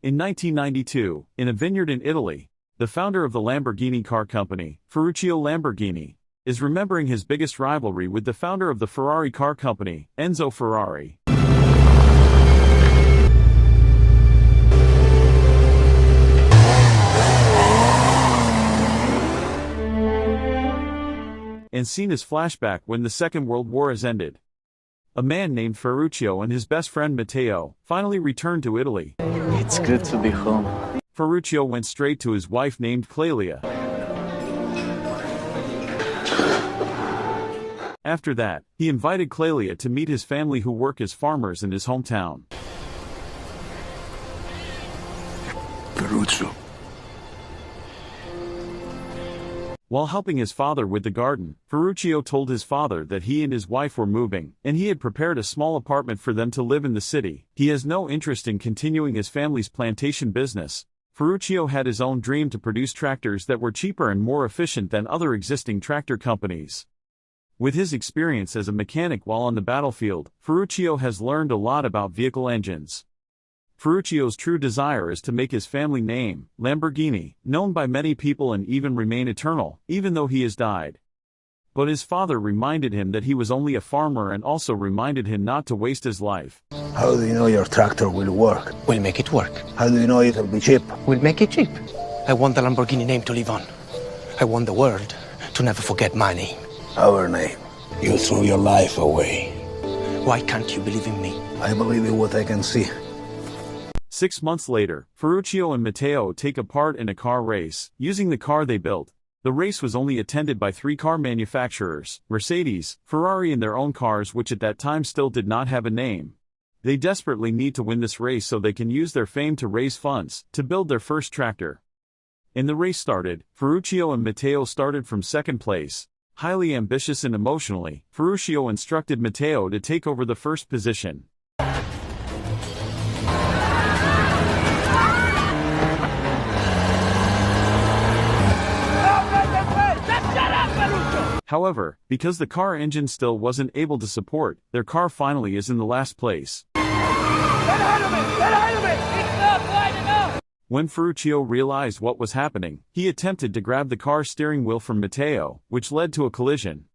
In 1992, in a vineyard in Italy, the founder of the Lamborghini car company, Ferruccio Lamborghini, is remembering his biggest rivalry with the founder of the Ferrari car company, Enzo Ferrari. And seen as flashback when the Second World War has ended. A man named Ferruccio and his best friend Matteo finally returned to Italy. It's good to be home. Ferruccio went straight to his wife named Clelia. After that, he invited Clelia to meet his family who work as farmers in his hometown. Ferruccio. While helping his father with the garden, Ferruccio told his father that he and his wife were moving, and he had prepared a small apartment for them to live in the city. He has no interest in continuing his family's plantation business. Ferruccio had his own dream to produce tractors that were cheaper and more efficient than other existing tractor companies. With his experience as a mechanic while on the battlefield, Ferruccio has learned a lot about vehicle engines. Ferruccio's true desire is to make his family name, Lamborghini, known by many people and even remain eternal, even though he has died. But his father reminded him that he was only a farmer and also reminded him not to waste his life. How do you know your tractor will work? We'll make it work. How do you know it'll be cheap? We'll make it cheap. I want the Lamborghini name to live on. I want the world to never forget my name. Our name. You threw your life away. Why can't you believe in me? I believe in what I can see. 6 months later, Ferruccio and Matteo take part in a car race, using the car they built. The race was only attended by 3 car manufacturers, Mercedes, Ferrari and their own cars, which at that time still did not have a name. They desperately need to win this race so they can use their fame to raise funds, to build their first tractor. In the race started, Ferruccio and Matteo started from second place. Highly ambitious and emotionally, Ferruccio instructed Matteo to take over the first position. However, because the car engine still wasn't able to support, their car finally is in the last place. Get ahead of me! Get ahead of me! It's not wide enough! When Ferruccio realized what was happening, he attempted to grab the car steering wheel from Matteo, which led to a collision.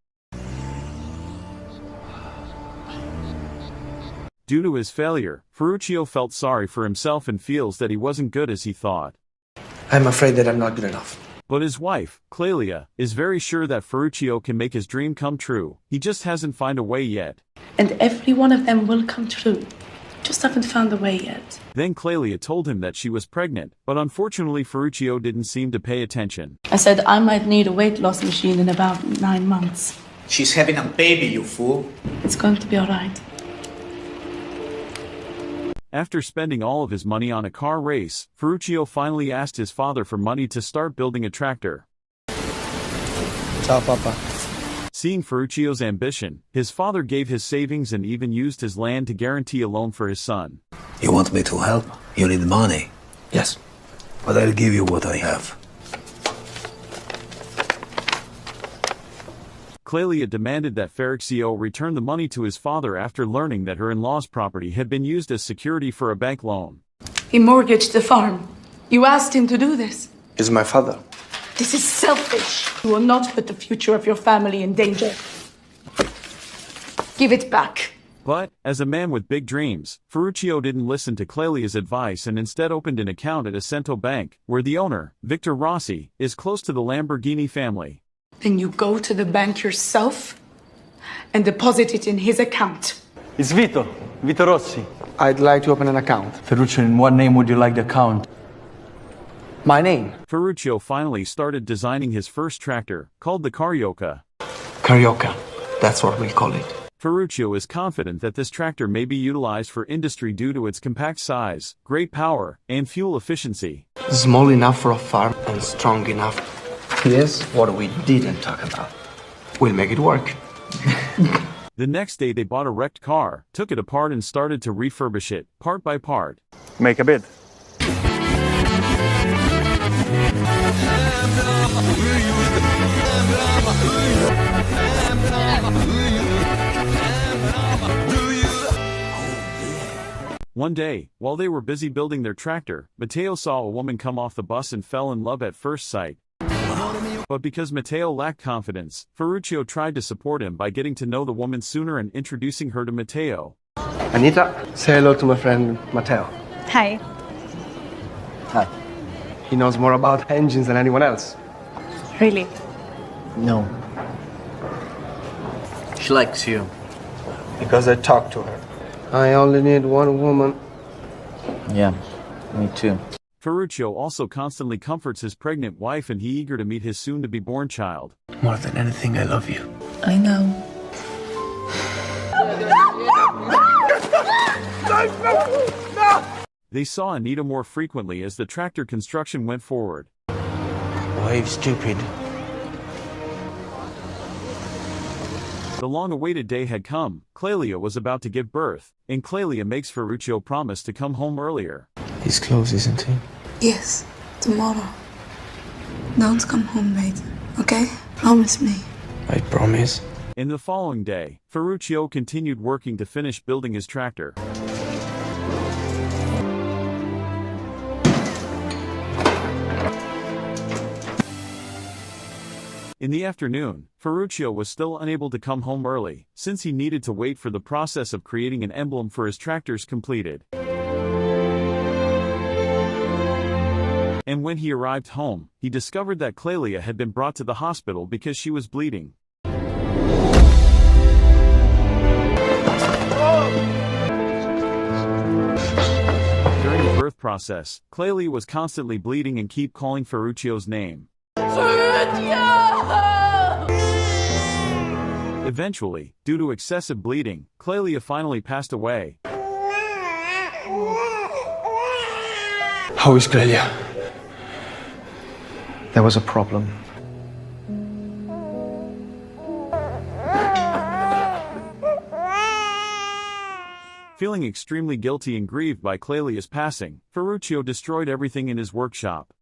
Due to his failure, Ferruccio felt sorry for himself and feels that he wasn't good as he thought. I'm afraid that I'm not good enough. But his wife, Clelia, is very sure that Ferruccio can make his dream come true. He just hasn't found a way yet. And every one of them will come true. Just haven't found a way yet. Then Clelia told him that she was pregnant, but unfortunately Ferruccio didn't seem to pay attention. I said I might need a weight loss machine in about 9 months. She's having a baby, you fool. It's going to be all right. After spending all of his money on a car race, Ferruccio finally asked his father for money to start building a tractor. Ciao, Papa. Seeing Ferruccio's ambition, his father gave his savings and even used his land to guarantee a loan for his son. You want me to help? You need money. Yes. But I'll give you what I have. Clelia demanded that Ferruccio return the money to his father after learning that her in-law's property had been used as security for a bank loan. He mortgaged the farm. You asked him to do this. He's my father. This is selfish. You will not put the future of your family in danger. Give it back. But, as a man with big dreams, Ferruccio didn't listen to Clelia's advice and instead opened an account at Ascento Bank, where the owner, Victor Rossi, is close to the Lamborghini family. Then you go to the bank yourself and deposit it in his account. It's Vito Rossi. I'd like to open an account. Ferruccio, in what name would you like the account? My name? Ferruccio finally started designing his first tractor, called the Carioca. Carioca. That's what we'll call it. Ferruccio is confident that this tractor may be utilized for industry due to its compact size, great power, and fuel efficiency. Small enough for a farm and strong enough. Here's what we didn't talk about. We'll make it work. The next day they bought a wrecked car, took it apart and started to refurbish it, part by part. Make a bid. One day, while they were busy building their tractor, Matteo saw a woman come off the bus and fell in love at first sight. But because Matteo lacked confidence, Ferruccio tried to support him by getting to know the woman sooner and introducing her to Matteo. Anita, say hello to my friend Matteo. Hi. Hi. He knows more about engines than anyone else. Really? No. She likes you. Because I talked to her. I only need one woman. Yeah, me too. Ferruccio also constantly comforts his pregnant wife and he eager to meet his soon-to-be-born child. More than anything, I love you. I know. They saw Anita more frequently as the tractor construction went forward. Wave stupid. The long-awaited day had come. Clelia was about to give birth, and Clelia makes Ferruccio promise to come home earlier. He's close, isn't he? Yes, tomorrow. Don't come home late, okay? Promise me. I promise. In the following day, Ferruccio continued working to finish building his tractor. In the afternoon, Ferruccio was still unable to come home early, since he needed to wait for the process of creating an emblem for his tractors completed. And when he arrived home, he discovered that Clelia had been brought to the hospital because she was bleeding. During the birth process, Clelia was constantly bleeding and kept calling Ferruccio's name. Eventually, due to excessive bleeding, Clelia finally passed away. How is Clelia? There was a problem. Feeling extremely guilty and grieved by Clelia's passing, Ferruccio destroyed everything in his workshop.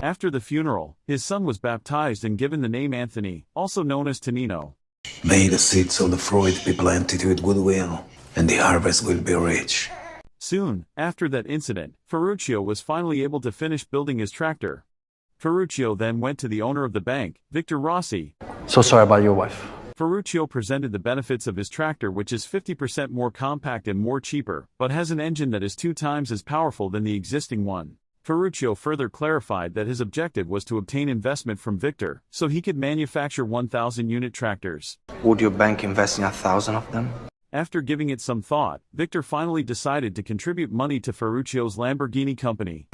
After the funeral, his son was baptized and given the name Anthony, also known as Tonino. May the seeds of the fruit be planted with goodwill, and the harvest will be rich. Soon, after that incident, Ferruccio was finally able to finish building his tractor. Ferruccio then went to the owner of the bank, Victor Rossi. So sorry about your wife. Ferruccio presented the benefits of his tractor, which is 50% more compact and more cheaper, but has an engine that is 2 times as powerful than the existing one. Ferruccio further clarified that his objective was to obtain investment from Victor, so he could manufacture 1,000-unit tractors. Would your bank invest in 1,000 of them? After giving it some thought, Victor finally decided to contribute money to Ferruccio's Lamborghini company.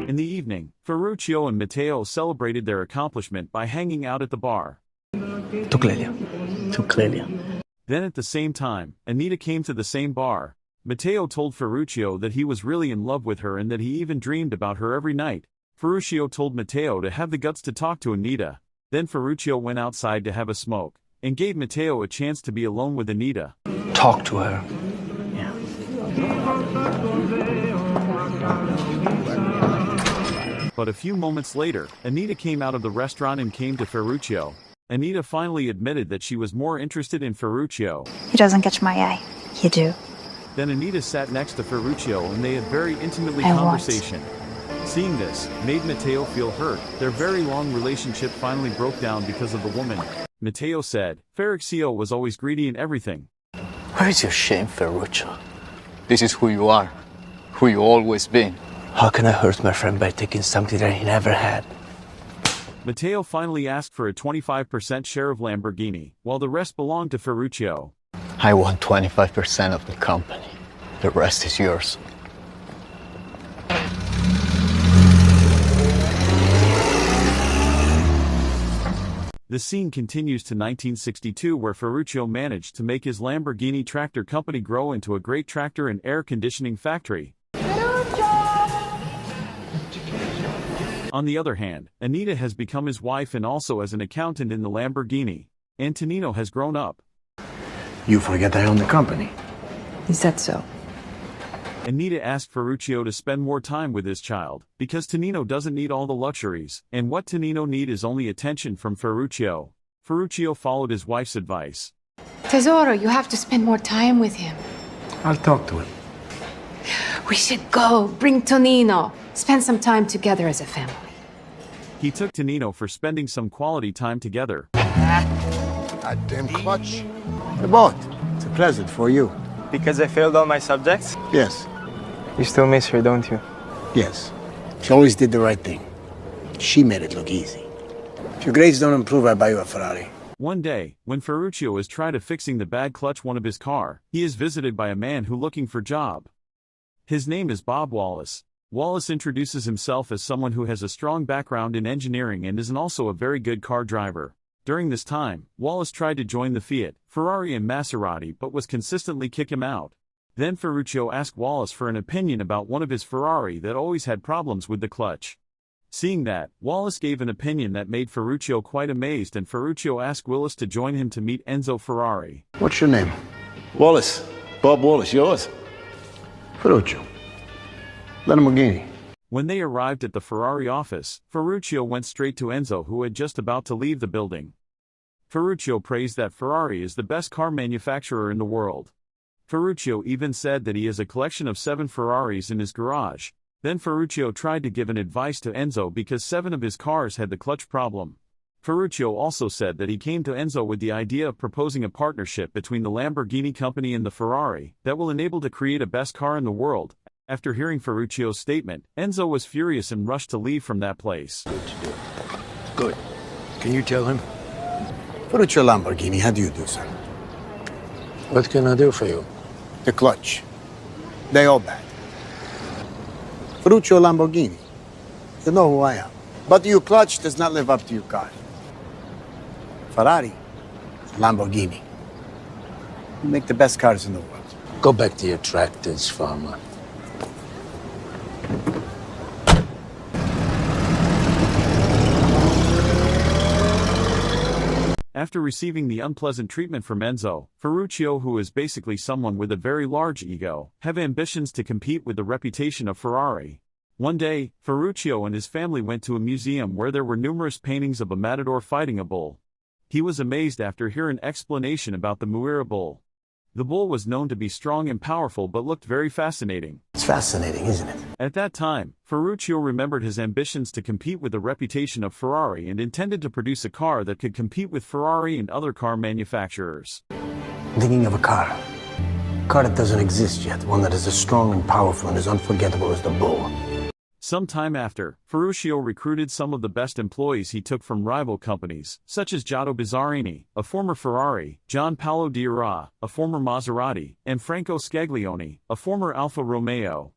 In the evening, Ferruccio and Matteo celebrated their accomplishment by hanging out at the bar. To Clelia. To Clelia. Then at the same time, Anita came to the same bar. Matteo told Ferruccio that he was really in love with her and that he even dreamed about her every night. Ferruccio told Matteo to have the guts to talk to Anita. Then Ferruccio went outside to have a smoke, and gave Matteo a chance to be alone with Anita. Talk to her. Yeah. But a few moments later, Anita came out of the restaurant and came to Ferruccio. Anita finally admitted that she was more interested in Ferruccio. He doesn't catch my eye. You do. Then Anita sat next to Ferruccio and they had very intimately I conversation. Seeing this, made Matteo feel hurt. Their very long relationship finally broke down because of the woman. Matteo said, Ferruccio was always greedy in everything. Where is your shame, Ferruccio? This is who you are. Who you always been. How can I hurt my friend by taking something that he never had? Matteo finally asked for a 25% share of Lamborghini, while the rest belonged to Ferruccio. I want 25% of the company. The rest is yours. The scene continues to 1962, where Ferruccio managed to make his Lamborghini tractor company grow into a great tractor and air conditioning factory. On the other hand, Anita has become his wife and also as an accountant in the Lamborghini. Antonino has grown up. You forget I own the company. Is that so? Anita asked Ferruccio to spend more time with his child, because Tonino doesn't need all the luxuries, and what Tonino need is only attention from Ferruccio. Ferruccio followed his wife's advice. Tesoro, you have to spend more time with him. I'll talk to him. We should go. Bring Tonino. Spend some time together as a family. He took Tonino for spending some quality time together. Goddamn clutch. The boat. It's a present for you. Because I failed all my subjects? Yes. You still miss her, don't you? Yes. She always did the right thing. She made it look easy. If your grades don't improve, I buy you a Ferrari. One day, when Ferruccio is tried of fixing the bad clutch one of his car, he is visited by a man who looking for job. His name is Bob Wallace. Wallace introduces himself as someone who has a strong background in engineering and is also a very good car driver. During this time, Wallace tried to join the Fiat, Ferrari and Maserati but was consistently kick him out. Then Ferruccio asked Wallace for an opinion about one of his Ferrari that always had problems with the clutch. Seeing that, Wallace gave an opinion that made Ferruccio quite amazed, and Ferruccio asked Wallace to join him to meet Enzo Ferrari. What's your name? Wallace. Bob Wallace, yours? Ferruccio. LAMBORGHINI. When they arrived at the Ferrari office, Ferruccio went straight to Enzo, who had just about to leave the building. Ferruccio praised that Ferrari is the best car manufacturer in the world. Ferruccio even said that he has a collection of 7 Ferraris in his garage. Then Ferruccio tried to give an advice to Enzo because 7 of his cars had the clutch problem. Ferruccio also said that he came to Enzo with the idea of proposing a partnership between the Lamborghini company and the Ferrari that will enable to create a best car in the world. After hearing Ferruccio's statement, Enzo was furious and rushed to leave from that place. Good. Can you tell him? Ferruccio Lamborghini, how do you do, son? What can I do for you? The clutch. They all bad. Ferruccio Lamborghini. You know who I am. But your clutch does not live up to your car. Ferrari, Lamborghini. You make the best cars in the world. Go back to your tractors, farmer. After receiving the unpleasant treatment from Enzo, Ferruccio, who is basically someone with a very large ego, have ambitions to compete with the reputation of Ferrari. One day, Ferruccio and his family went to a museum where there were numerous paintings of a matador fighting a bull. He was amazed after hearing an explanation about the Muira bull. The bull was known to be strong and powerful but looked very fascinating. It's fascinating, isn't it? At that time, Ferruccio remembered his ambitions to compete with the reputation of Ferrari and intended to produce a car that could compete with Ferrari and other car manufacturers. I'm thinking of a car. A car that doesn't exist yet. One that is as strong and powerful and as unforgettable as the bull. Some time after, Ferruccio recruited some of the best employees he took from rival companies, such as Giotto Bizzarini, a former Ferrari, Gian Paolo Diarra, a former Maserati, and Franco Scaglione, a former Alfa Romeo.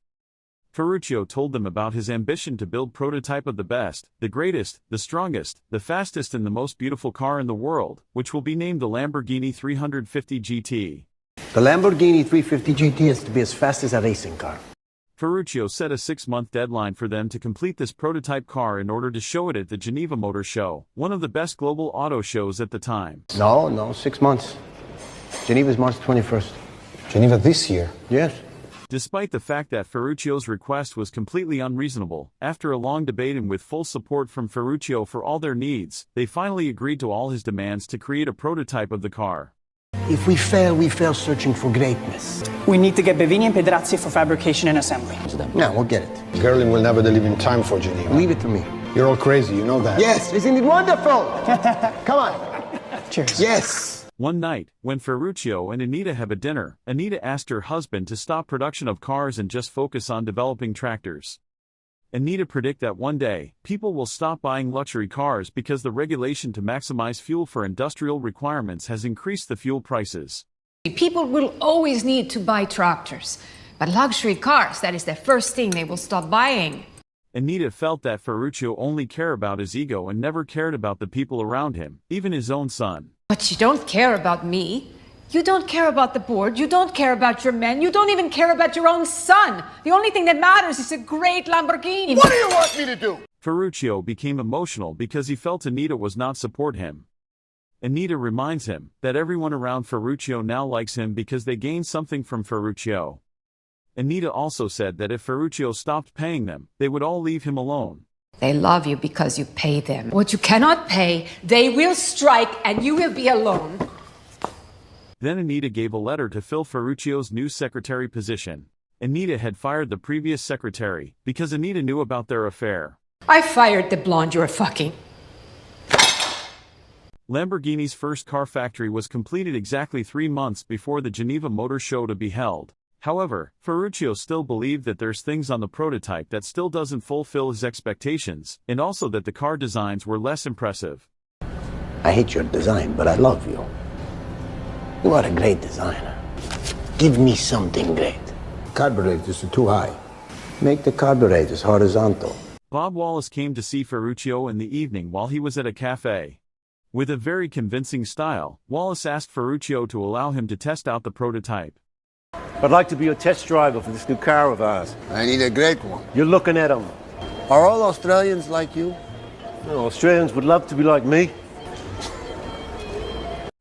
Ferruccio told them about his ambition to build prototype of the best, the greatest, the strongest, the fastest and the most beautiful car in the world, which will be named the Lamborghini 350 GT. The Lamborghini 350 GT is to be as fast as a racing car. Ferruccio set a 6-month deadline for them to complete this prototype car in order to show it at the Geneva Motor Show, one of the best global auto shows at the time. No, 6 months. Geneva's March 21st. Geneva this year? Yes. Despite the fact that Ferruccio's request was completely unreasonable, after a long debate and with full support from Ferruccio for all their needs, they finally agreed to all his demands to create a prototype of the car. If we fail searching for greatness. We need to get Bevini and Pedrazzi for fabrication and assembly. No, we'll get it. Gerling will never deliver in time for Geneva. Leave it to me. You're all crazy, you know that. Yes, isn't it wonderful? Come on. Cheers. Yes. One night, when Ferruccio and Anita have a dinner, Anita asked her husband to stop production of cars and just focus on developing tractors. Anita predict that one day, people will stop buying luxury cars because the regulation to maximize fuel for industrial requirements has increased the fuel prices. People will always need to buy tractors, but luxury cars, that is the first thing they will stop buying. Anita felt that Ferruccio only cared about his ego and never cared about the people around him, even his own son. But you don't care about me. You don't care about the board. You don't care about your men. You don't even care about your own son. The only thing that matters is a great Lamborghini. What do you want me to do? Ferruccio became emotional because he felt Anita was not support him. Anita reminds him that everyone around Ferruccio now likes him because they gained something from Ferruccio. Anita also said that if Ferruccio stopped paying them, they would all leave him alone. They love you because you pay them. What you cannot pay, they will strike and you will be alone. Then Anita gave a letter to fill Ferruccio's new secretary position. Anita had fired the previous secretary because Anita knew about their affair. I fired the blonde you're fucking. Lamborghini's first car factory was completed exactly 3 months before the Geneva Motor Show to be held. However, Ferruccio still believed that there's things on the prototype that still doesn't fulfill his expectations, and also that the car designs were less impressive. I hate your design, but I love you. You are a great designer. Give me something great. Carburetors are too high. Make the carburetors horizontal. Bob Wallace came to see Ferruccio in the evening while he was at a cafe. With a very convincing style, Wallace asked Ferruccio to allow him to test out the prototype. I'd like to be your test driver for this new car of ours. I need a great one. You're looking at them. Are all Australians like you? No, Australians would love to be like me.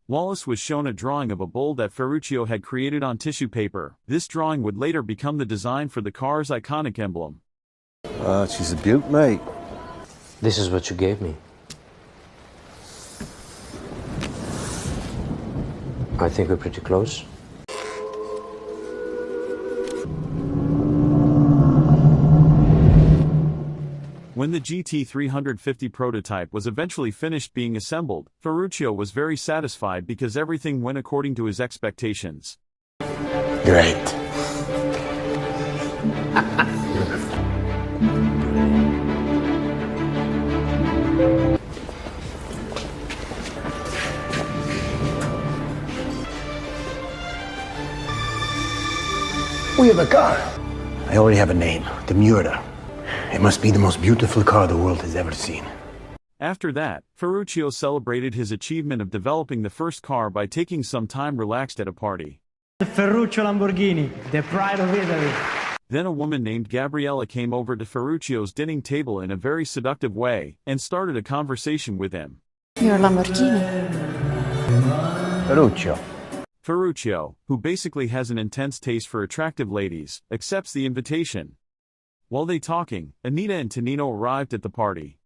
Wallace was shown a drawing of a bull that Ferruccio had created on tissue paper. This drawing would later become the design for the car's iconic emblem. She's a beaut, mate. This is what you gave me. I think we're pretty close. When the GT350 prototype was eventually finished being assembled, Ferruccio was very satisfied because everything went according to his expectations. Great. We have a car. I already have a name, the Miura. It must be the most beautiful car the world has ever seen. After that, Ferruccio celebrated his achievement of developing the first car by taking some time relaxed at a party. The Ferruccio Lamborghini, the pride of Italy. Then a woman named Gabriella came over to Ferruccio's dining table in a very seductive way, and started a conversation with him. Your Lamborghini. Ferruccio. Ferruccio, who basically has an intense taste for attractive ladies, accepts the invitation. While they talking, Anita and Tonino arrived at the party.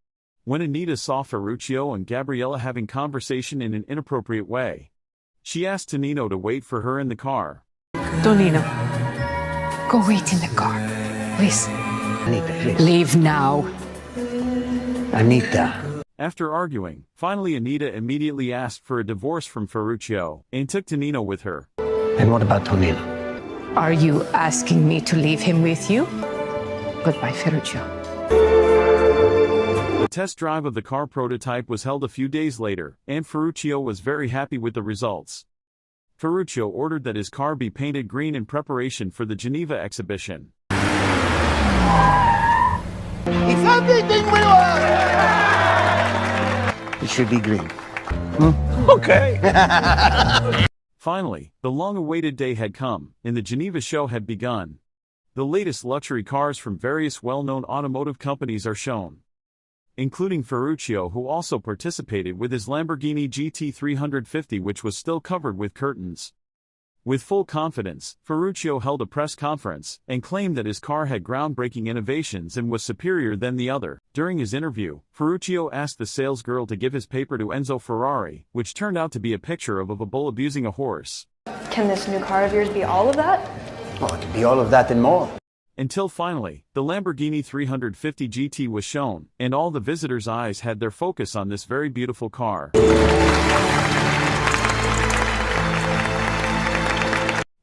When Anita saw Ferruccio and Gabriella having conversation in an inappropriate way, she asked Tonino to wait for her in the car. Tonino, go wait in the car. Please. Anita, please. Leave now. Anita. After arguing, finally Anita immediately asked for a divorce from Ferruccio, and took Tonino with her. And what about Tonino? Are you asking me to leave him with you? Goodbye, Ferruccio. The test drive of the car prototype was held a few days later, and Ferruccio was very happy with the results. Ferruccio ordered that his car be painted green in preparation for the Geneva exhibition. It's everything we want! It should be green. Okay. Finally, the long-awaited day had come, and the Geneva show had begun. The latest luxury cars from various well-known automotive companies are shown, including Ferruccio, who also participated with his Lamborghini GT350, which was still covered with curtains. With full confidence, Ferruccio held a press conference and claimed that his car had groundbreaking innovations and was superior than the other. During his interview, Ferruccio asked the salesgirl to give his paper to Enzo Ferrari, which turned out to be a picture of a bull abusing a horse. Can this new car of yours be all of that? Oh, it could be all of that and more. Until finally, the Lamborghini 350 GT was shown, and all the visitors' eyes had their focus on this very beautiful car.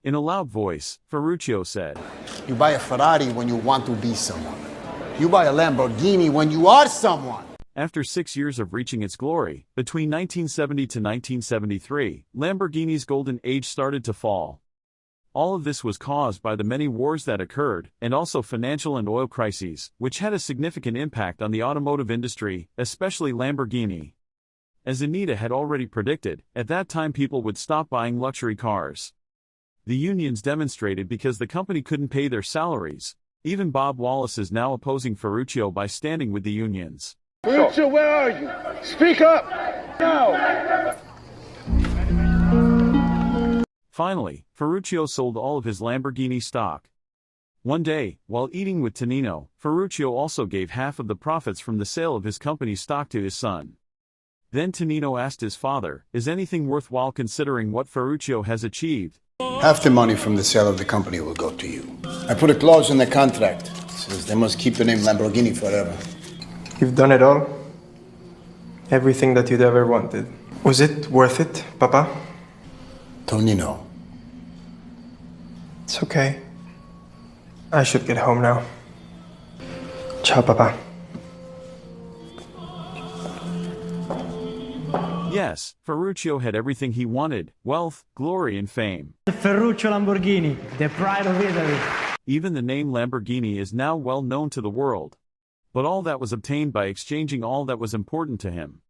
In a loud voice, Ferruccio said, You buy a Ferrari when you want to be someone. You buy a Lamborghini when you are someone. After 6 years of reaching its glory, between 1970 to 1973, Lamborghini's golden age started to fall. All of this was caused by the many wars that occurred, and also financial and oil crises, which had a significant impact on the automotive industry, especially Lamborghini. As Anita had already predicted, at that time people would stop buying luxury cars. The unions demonstrated because the company couldn't pay their salaries. Even Bob Wallace is now opposing Ferruccio by standing with the unions. Ferruccio, where are you? Speak up! Now! Finally, Ferruccio sold all of his Lamborghini stock. One day, while eating with Tonino, Ferruccio also gave half of the profits from the sale of his company's stock to his son. Then Tonino asked his father, "Is anything worthwhile considering what Ferruccio has achieved?" Half the money from the sale of the company will go to you. I put a clause in the contract. It says they must keep the name Lamborghini forever. You've done it all? Everything that you'd ever wanted. Was it worth it, Papa? Tonino. It's okay. I should get home now. Ciao, Papa. Yes, Ferruccio had everything he wanted: wealth, glory and fame. Ferruccio Lamborghini, the pride of Italy. Even the name Lamborghini is now well known to the world. But all that was obtained by exchanging all that was important to him.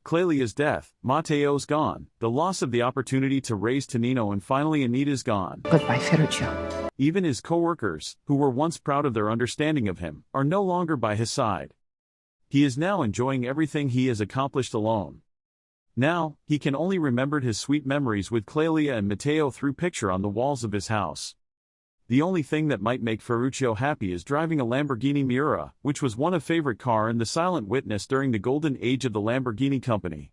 Clelia's death, Matteo's gone, the loss of the opportunity to raise Tonino, and finally Anita's gone. Goodbye, Ferruccio. Even his co-workers, who were once proud of their understanding of him, are no longer by his side. He is now enjoying everything he has accomplished alone. Now, he can only remember his sweet memories with Clelia and Matteo through picture on the walls of his house. The only thing that might make Ferruccio happy is driving a Lamborghini Miura, which was one of favorite car and the silent witness during the golden age of the Lamborghini company.